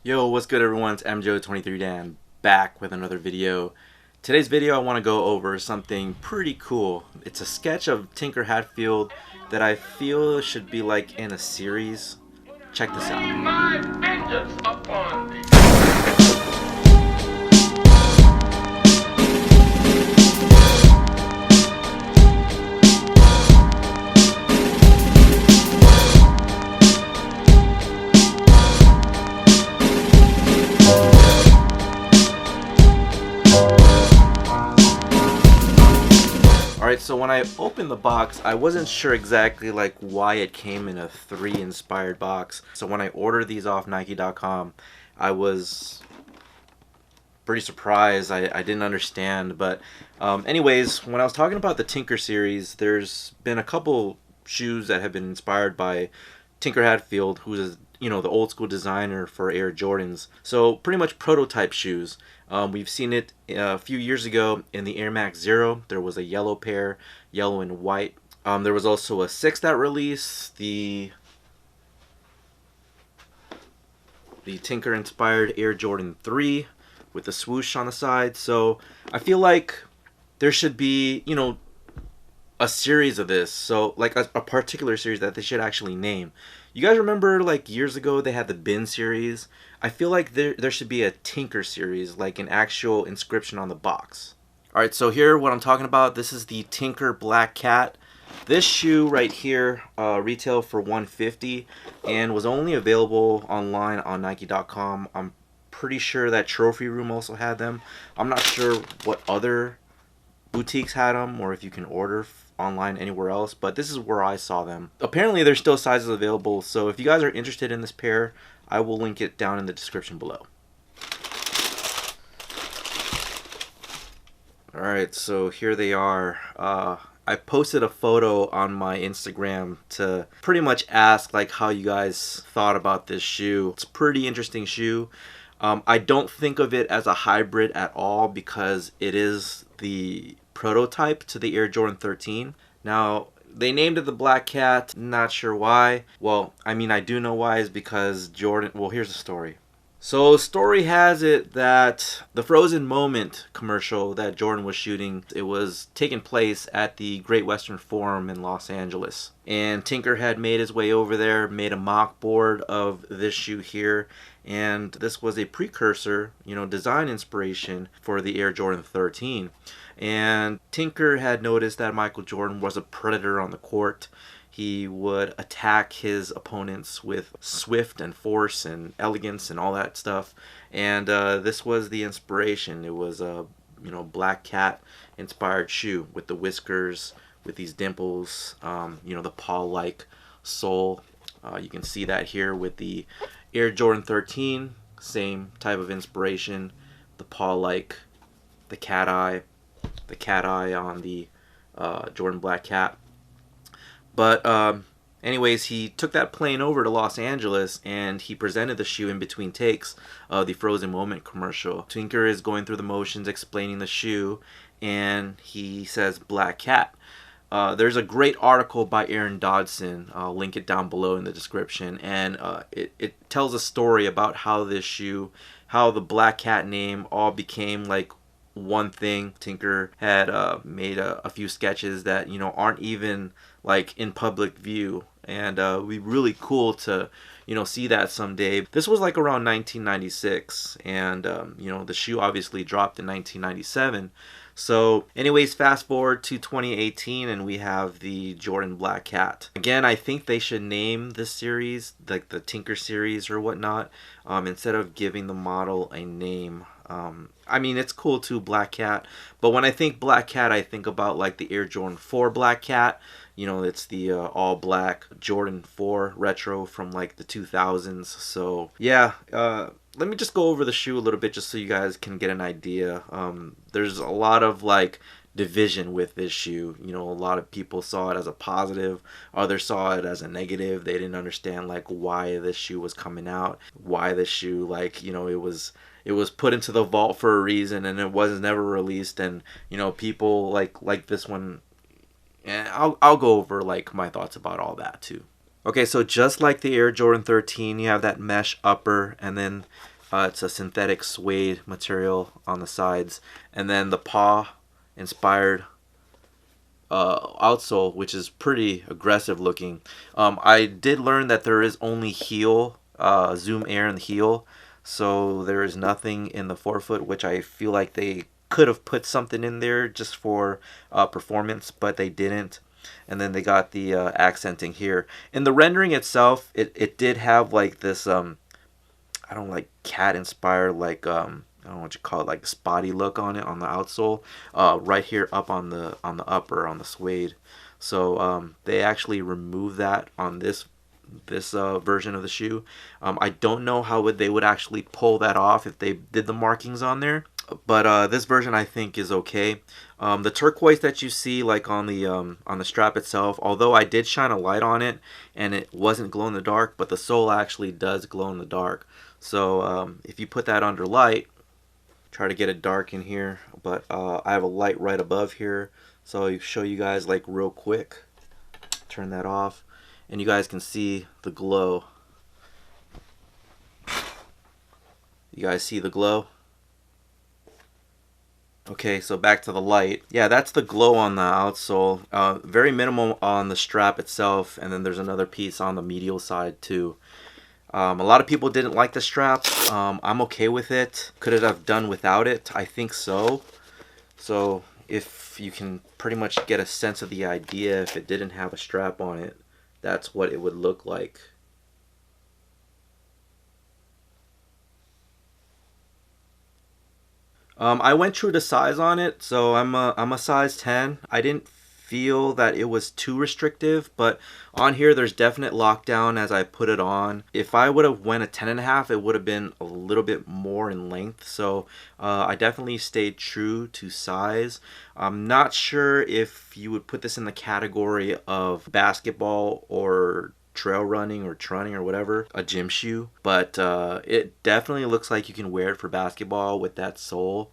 Yo, what's good everyone? It's MJO23Dan back with another video. Today's video I want to go over something pretty cool. It's a sketch of Tinker Hatfield that I feel should be like in a series. Check this out. My vengeance upon thee. Alright, so when I opened the box, I wasn't sure exactly like why it came in a 3 inspired box. So when I ordered these off Nike.com, I was pretty surprised. I didn't understand. But anyways, when I was talking about the Tinker series, there's been a couple shoes that have been inspired by Tinker Hatfield, who's the old school designer for Air Jordans. So pretty much prototype shoes. We've seen it a few years ago in the Air Max Zero. There was a yellow pair, yellow and white. There was also a 6 that release, the Tinker inspired Air Jordan 3 with the swoosh on the side. So I feel like there should be, a series of this. So like a particular series that they should actually name. You guys remember like years ago they had the bin series? I feel like there should be a Tinker series, like an actual inscription on the box. Alright, so here what I'm talking about, this is the Tinker Black Cat. This shoe right here retailed for $150 and was only available online on Nike.com. I'm pretty sure that Trophy Room also had them. I'm not sure what other boutiques had them or if you can order online anywhere else, but this is where I saw them. Apparently there's still sizes available, so if you guys are interested in this pair, I will link it down in the description below. Alright, so here they are. I posted a photo on my Instagram to pretty much ask like how you guys thought about this shoe. It's a pretty interesting shoe. I don't think of it as a hybrid at all because it is the prototype to the Air Jordan 13. Now, they named it the Black Cat, not sure why. Well, I mean, I do know why, is because Jordan, well, here's the story. So, story has it that the Frozen Moment commercial that Jordan was shooting, it was taking place at the Great Western Forum in Los Angeles. And Tinker had made his way over there, made a mock board of this shoe here. And this was a precursor, design inspiration for the Air Jordan 13. And Tinker had noticed that Michael Jordan was a predator on the court. He would attack his opponents with swift and force and elegance and all that stuff. And this was the inspiration. It was a Black Cat inspired shoe with the whiskers, with these dimples, the paw-like sole. You can see that here with the Air Jordan 13, same type of inspiration. The paw-like, the cat eye on the Jordan Black Cat. But anyways, he took that plane over to Los Angeles and he presented the shoe in between takes of the Frozen Moment commercial. Tinker is going through the motions explaining the shoe and he says Black Cat. There's a great article by Aaron Dodson, I'll link it down below in the description, and it tells a story about how this shoe, how the Black Cat name all became like one thing. Tinker had made a few sketches that aren't even like in public view, and it'd be really cool to see that someday. This was like around 1996, and the shoe obviously dropped in 1997. So anyways, fast forward to 2018 and we have the Jordan Black Cat. Again, I think they should name this series like the Tinker series or whatnot, instead of giving the model a name. I mean, it's cool too, Black Cat, but when I think Black Cat, I think about like the Air Jordan 4 Black Cat. It's the all black Jordan 4 retro from like the 2000s. So yeah, let me just go over the shoe a little bit just so you guys can get an idea. There's a lot of like division with this shoe. A lot of people saw it as a positive, others saw it as a negative. They didn't understand like why this shoe was coming out, why this shoe, like it was put into the vault for a reason and it was never released. And people like this one, and I'll go over like my thoughts about all that too. Okay, so just like the Air Jordan 13, you have that mesh upper, and then It's a synthetic suede material on the sides, and then the paw inspired outsole, which is pretty aggressive looking. I did learn that there is only heel, zoom air in the heel, so there is nothing in the forefoot, which I feel like they could have put something in there just for performance, but they didn't. And then they got the accenting here. In the rendering itself, it did have like this I don't like cat inspired like I don't know what you call it, like spotty look on it on the outsole, right here up on the upper on the suede. So they actually removed that on this version of the shoe. I don't know how they would actually pull that off if they did the markings on there, but this version I think is okay. The turquoise that you see like on the strap itself, although I did shine a light on it and it wasn't glow in the dark, but the sole actually does glow in the dark. So if you put that under light, try to get it dark in here, but I have a light right above here, so I'll show you guys like real quick. Turn that off and you guys can see the glow. You guys see the glow? Okay, so back to the light. Yeah, that's the glow on the outsole. Very minimal on the strap itself, and then there's another piece on the medial side too. A lot of people didn't like the strap. I'm okay with it. Could it have done without it? I think so. So if you can pretty much get a sense of the idea, if it didn't have a strap on it, that's what it would look like. I went true to size on it, so I'm a size 10. I didn't feel that it was too restrictive, but on here there's definite lockdown as I put it on. If I would have went a 10.5, it would have been a little bit more in length, so I definitely stayed true to size. I'm not sure if you would put this in the category of basketball or trail running or trunning or whatever, a gym shoe, but it definitely looks like you can wear it for basketball with that sole.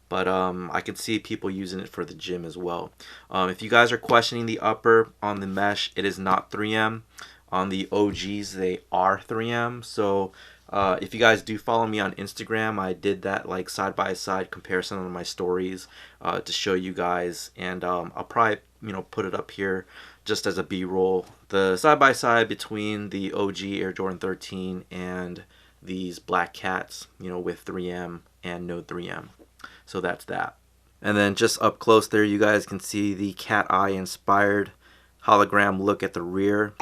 But I can see people using it for the gym as well. If you guys are questioning the upper on the mesh, it is not 3M. On the OGs, they are 3M. So if you guys do follow me on Instagram, I did that like side-by-side comparison on my stories to show you guys. And I'll probably put it up here just as a B-roll. The side-by-side between the OG Air Jordan 13 and these black cats, with 3M and no 3M. So that's that. And then just up close there, you guys can see the cat eye inspired hologram look at the rear.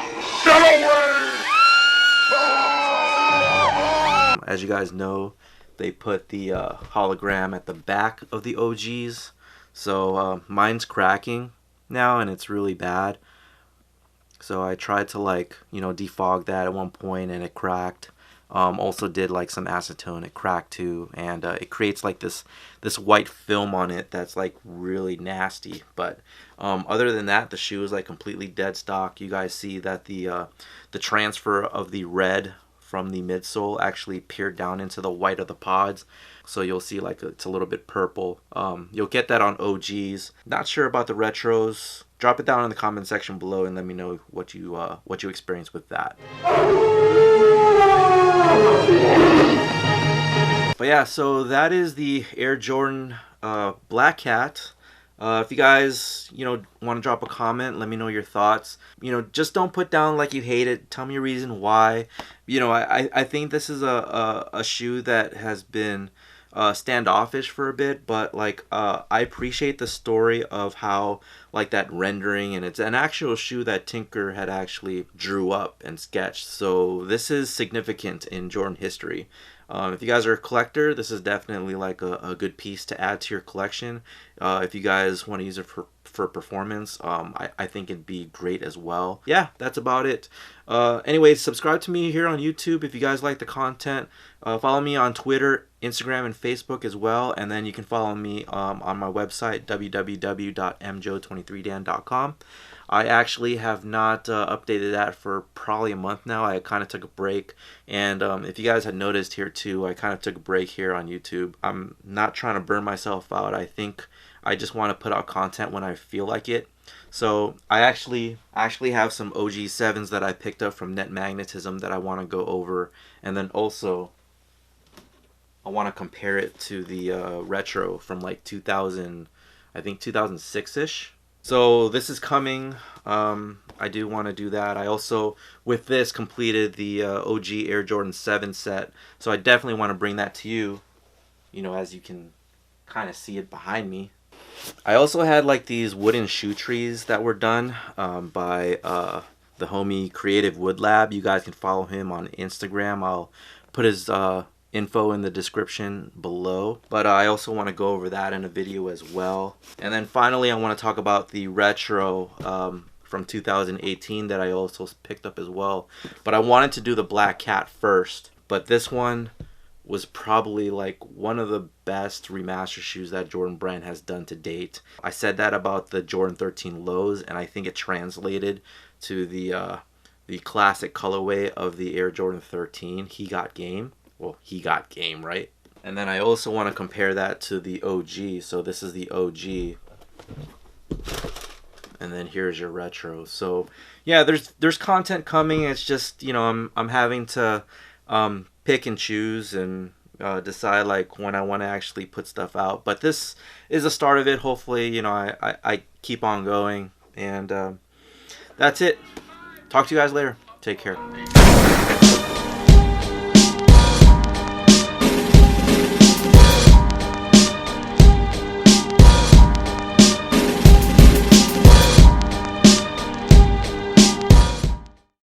As you guys know, they put the hologram at the back of the OGs. So mine's cracking now and it's really bad. So I tried to defog that at one point and it cracked. Also did like some acetone, it cracked too, and it creates like this white film on it that's like really nasty. But other than that, the shoe is like completely dead stock. You guys see that the transfer of the red from the midsole actually peered down into the white of the pods, so you'll see like it's a little bit purple. You'll get that on OGs. Not sure about the retros. Drop it down in the comment section below and let me know what you experience with that. But yeah, so that is the Air Jordan Black Cat. If you guys, want to drop a comment, let me know your thoughts. Just don't put down like you hate it. Tell me a reason why. I think this is a shoe that has been standoffish for a bit, but I appreciate the story of how that rendering, and it's an actual shoe that Tinker had actually drew up and sketched. So this is significant in Jordan history. If you guys are a collector, this is definitely like a good piece to add to your collection. If you guys want to use it for performance, I think it'd be great as well. Yeah, that's about it. Anyways, subscribe to me here on YouTube if you guys like the content. Follow me on Twitter, Instagram, and Facebook as well. And then you can follow me on my website, www.mjo23dan.com. I actually have not updated that for probably a month now. I kind of took a break, and if you guys had noticed here too, I kind of took a break here on YouTube. I'm not trying to burn myself out. I think I just want to put out content when I feel like it. So I actually have some OG 7s that I picked up from Net Magnetism that I want to go over, and then also I want to compare it to the retro from like 2000, I think 2006-ish. So this is coming. I do want to do that. I also, with this, completed the OG Air Jordan 7 set. So I definitely want to bring that to you, you know, as you can kind of see it behind me. I also had like these wooden shoe trees that were done by the homie Creative Wood Lab. You guys can follow him on Instagram. I'll put his info in the description below. But I also want to go over that in a video as well. And then finally, I want to talk about the retro from 2018 that I also picked up as well. But I wanted to do the Black Cat first. But this one was probably like one of the best remaster shoes that Jordan Brand has done to date. I said that about the Jordan 13 lows, and I think it translated to the classic colorway of the Air Jordan 13. He got game. Well, he got game, right? And then I also want to compare that to the OG. So this is the OG. And then here's your retro. So yeah, there's content coming. It's just, you know, I'm having to pick and choose and decide like when I want to actually put stuff out. But this is a start of it. Hopefully, you know, I keep on going. And that's it. Talk to you guys later. Take care.